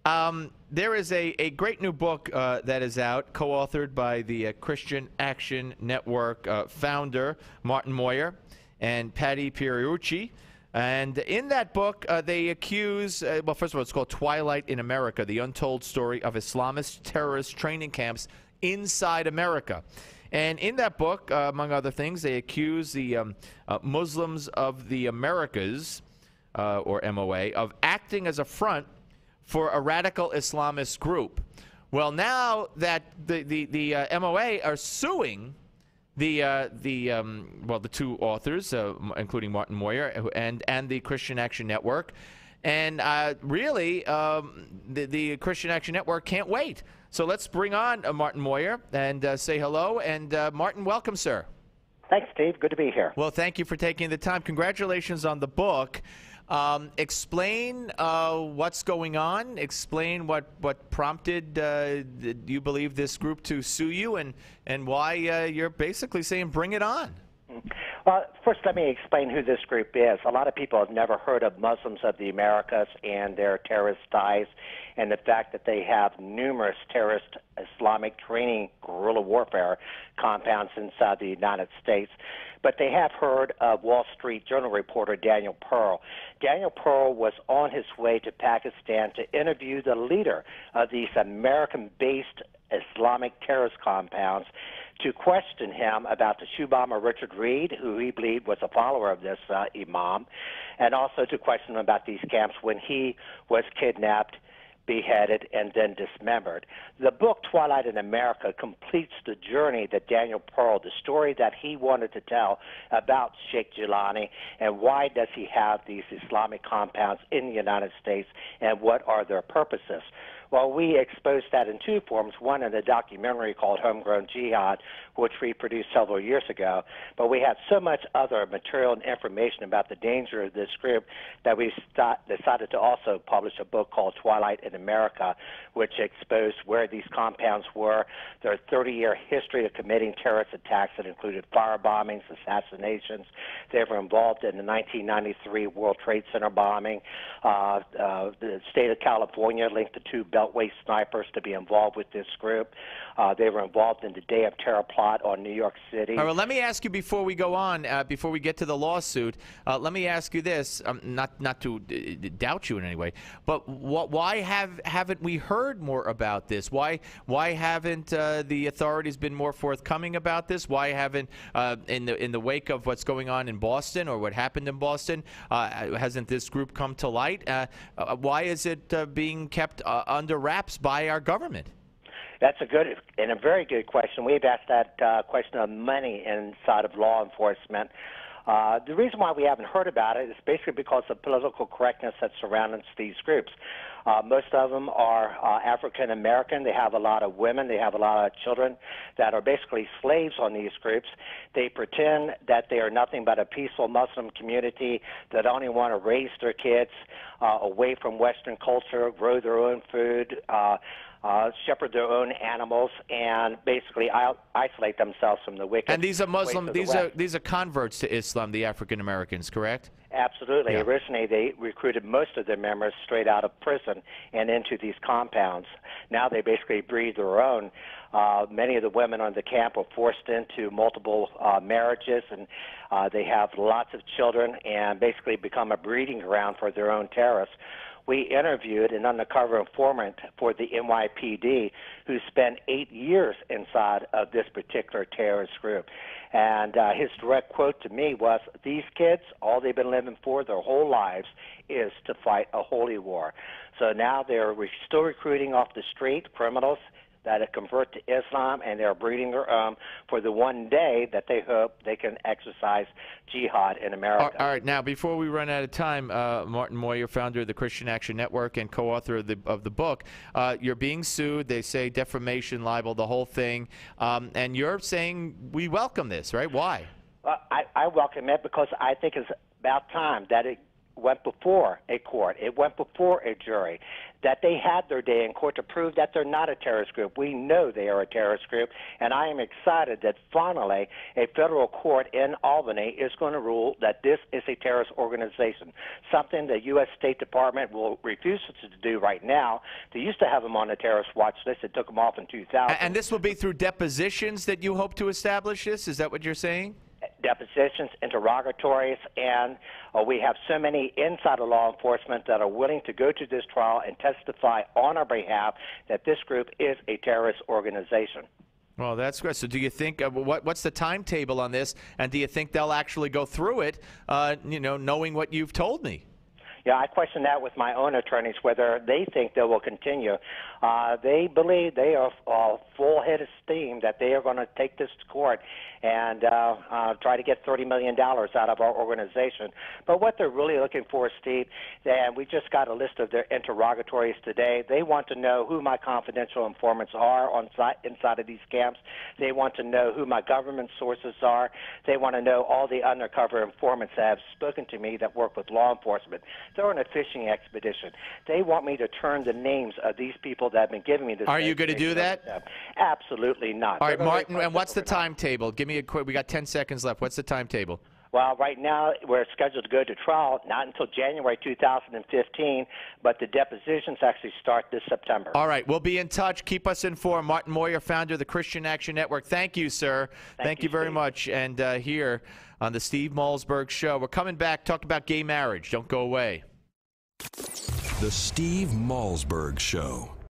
There is a great new book that is out, co-authored by the Christian Action Network founder, Martin Mawyer, and Patty Pierucci. And in that book, they accuse, well, first of all, it's called Twilight in America, the untold story of Islamist terrorist training camps inside America. And in that book, among other things, they accuse the Muslims of the Americas, or MOA, of acting as a front for a radical Islamist group. Well, now that the MOA are suing the two authors, including Martin Mawyer and the Christian Action Network, and really the Christian Action Network can't wait. So let's bring on Martin Mawyer and say hello. And Martin, welcome, sir. Thanks, Steve. Good to be here. Well, thank you for taking the time. Congratulations on the book. Explain what's going on. Explain what prompted you believe this group to sue you, and why you're basically saying bring it on. Well, first let me explain who this group is. A lot of people have never heard of Muslims of the Americas and their terrorist ties, and the fact that they have numerous terrorist Islamic training guerrilla warfare compounds inside the United States. But they have heard of Wall Street Journal reporter Daniel Pearl. Daniel Pearl was on his way to Pakistan to interview the leader of these American-based Islamic terrorist compounds, to question him about the shoe bomber Richard Reed, who he believed was a follower of this imam, and also to question him about these camps when he was kidnapped, beheaded, and then dismembered. The book Twilight in America completes the journey that Daniel Pearl, the story that he wanted to tell about Sheikh Jilani, and why does he have these Islamic compounds in the United States, and what are their purposes. Well, we exposed that in two forms, one in a documentary called Homegrown Jihad, which we produced several years ago, but we had so much other material and information about the danger of this group that we decided to also publish a book called Twilight in America, which exposed where these compounds were, their 30-year history of committing terrorist attacks that included firebombings, assassinations. They were involved in the 1993 World Trade Center bombing. The state of California linked the two Beltway snipers to be involved with this group. They were involved in the Day of Terror plot on New York City. All right, well, let me ask you before we go on, before we get to the lawsuit, let me ask you this, not to doubt you in any way, but why haven't we heard more about this? Why haven't the authorities been more forthcoming about this? Why haven't, in the wake of what's going on in Boston or what happened in Boston, hasn't this group come to light? Why is it being kept under wraps by our government? That's a good and a very good question. We've asked that question of many inside of law enforcement. The reason why we haven't heard about it is basically because of political correctness that surrounds these groups. Most of them are African American. They have a lot of women. They have a lot of children that are basically slaves on these groups. They pretend that they are nothing but a peaceful Muslim community that only want to raise their kids away from Western culture, grow their own food, shepherd their own animals, and basically isolate themselves from the wicked. And these are Muslim. These are converts to Islam, the African Americans, correct? Absolutely. Yeah. Originally, they recruited most of their members straight out of prison and into these compounds. Now they basically breed their own. Many of the women on the camp were forced into multiple marriages, and they have lots of children and basically become a breeding ground for their own terrorists. We interviewed an undercover informant for the NYPD who spent 8 years inside of this particular terrorist group. And his direct quote to me was, these kids, all they've been living for their whole lives is to fight a holy war. So now they're still recruiting off the street criminals that convert to Islam, and they're breeding their own for the one day that they hope they can exercise jihad in America. All right. Now, before we run out of time, Martin Mawyer, founder of the Christian Action Network and co-author of the book, you're being sued. They say defamation, libel, the whole thing, and you're saying we welcome this, right? Why? I welcome it because I think it's about time that went before a court. It went before a jury. That they had their day in court to prove that they're not a terrorist group. We know they are a terrorist group, and I am excited that finally a federal court in Albany is going to rule that this is a terrorist organization, something the U.S. State Department will refuse to do right now. They used to have them on the terrorist watch list. It took them off in 2000. And this will be through depositions that you hope to establish this? Is that what you're saying? Depositions, interrogatories, and we have so many inside of law enforcement that are willing to go to this trial and testify on our behalf that this group is a terrorist organization. Well, that's good. So do you think, what's the timetable on this, and do you think they'll actually go through it, knowing what you've told me? Yeah, I question that with my own attorneys, whether they think they will continue. They believe they are full head of steam that they are going to take this to court and try to get $30 million out of our organization. But what they're really looking for, Steve, and we just got a list of their interrogatories today, they want to know who my confidential informants are inside of these camps. They want to know who my government sources are. They want to know all the undercover informants that have spoken to me that work with law enforcement. They're on a fishing expedition. They want me to turn the names of these people that have been giving me this. Are you going to do that? Absolutely not. All right, Martin, and what's the timetable? Give me a quick, we got 10 seconds left. What's the timetable? Well, right now we're scheduled to go to trial not until January 2015, but the depositions actually start this September. All right, we'll be in touch. Keep us informed. Martin Mawyer, founder of the Christian Action Network. Thank you, sir. Thank you very much. And here on the Steve Malzberg Show, we're coming back, talk about gay marriage. Don't go away. The Steve Malzberg Show.